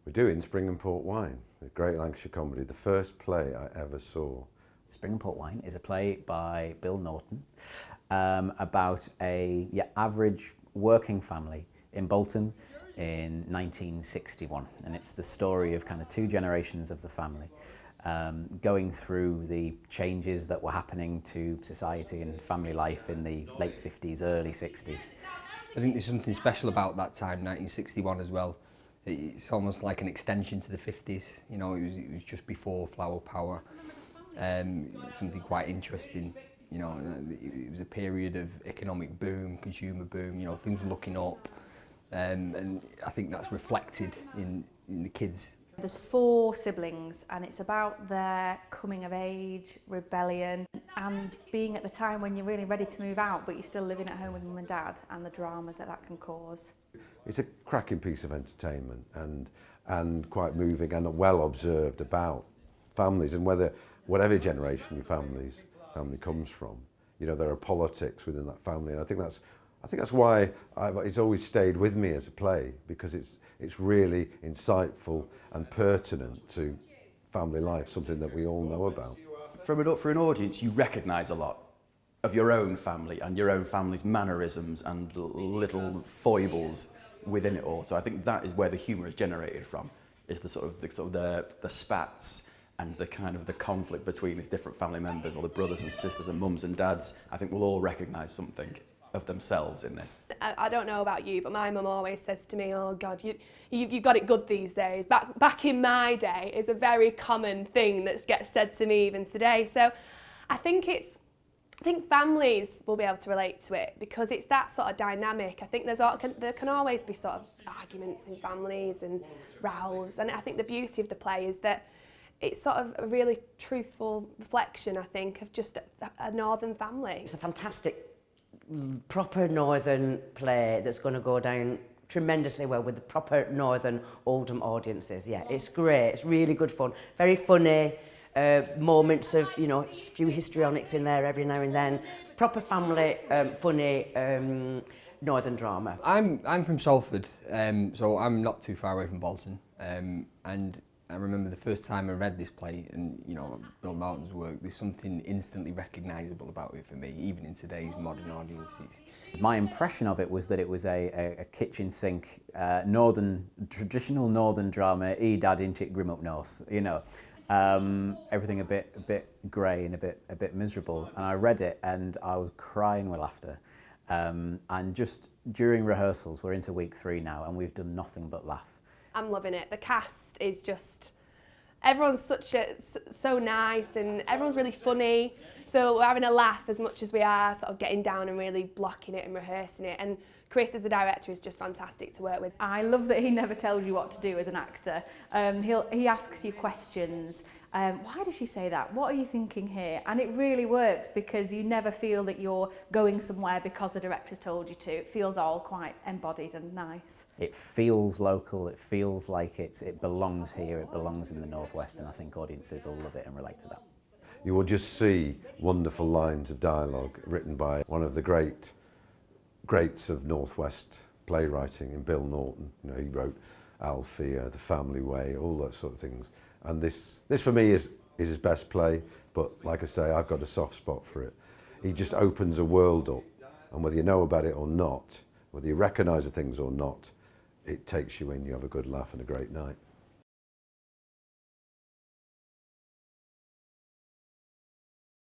We're doing Spring and Port Wine, a great Lancashire comedy, the first play I ever saw. Spring and Port Wine is a play by Bill Norton about a average working family in Bolton in 1961, and it's the story of kind of two generations of the family going through the changes that were happening to society and family life in the late 50s, early 60s. I think there's something special about that time, 1961 as well. It's almost like an extension to the 50s, you know, it was just before flower power. Something quite interesting, you know, it was a period of economic boom, consumer boom, you know, things were looking up, and I think that's reflected in the kids. There's 4 siblings and it's about their coming of age, rebellion and being at the time when you're really ready to move out but you're still living at home with mum and dad, and the dramas that that can cause. It's a cracking piece of entertainment and quite moving and well observed about families and whatever generation your family comes from. You know, there are politics within that family, and I think that's why it's always stayed with me as a play, because it's really insightful and pertinent to family life, something that we all know about. For an audience, you recognise a lot of your own family and your own family's mannerisms and little foibles within it all. So I think that is where the humour is generated from, is the spats and the kind of the conflict between these different family members, or the brothers and sisters and mums and dads. I think we'll all recognise something of themselves in this. I don't know about you, but my mum always says to me, "Oh God, you got it good these days." Back in my day is a very common thing that gets said to me even today. So I think families will be able to relate to it because it's that sort of dynamic. I think there can always be sort of arguments in families and rows, and I think the beauty of the play is that it's sort of a really truthful reflection, I think, of just a northern family. It's a fantastic, proper northern play that's going to go down tremendously well with the proper northern Oldham audiences. Yeah, it's great. It's really good fun. Very funny. Moments of, you know, a few histrionics in there every now and then. Proper family, funny northern drama. I'm from Salford, so I'm not too far away from Bolton, and I remember the first time I read this play, and you know, Bill Norton's work, there's something instantly recognisable about it for me, even in today's modern audiences. My impression of it was that it was a kitchen sink, traditional northern drama, dad into it grim up north, you know. Everything a bit grey and a bit miserable, and I read it and I was crying with laughter. And just during rehearsals, we're into week 3 now, and we've done nothing but laugh. I'm loving it. The cast is just, everyone's so nice, and everyone's really funny. So we're having a laugh as much as we are sort of getting down and really blocking it and rehearsing it. And Chris, as the director, is just fantastic to work with. I love that he never tells you what to do as an actor. He asks you questions. Why did she say that? What are you thinking here? And it really works because you never feel that you're going somewhere because the director's told you to. It feels all quite embodied and nice. It feels local, it feels like it belongs here, it belongs in the Northwest, and I think audiences will love it and relate to that. You will just see wonderful lines of dialogue written by one of the greats of Northwest playwriting in Bill Norton. You know, he wrote Alfea, The Family Way, all those sort of things. And this for me is his best play, but like I say, I've got a soft spot for it. He just opens a world up, and whether you know about it or not, whether you recognise the things or not, it takes you in, you have a good laugh and a great night.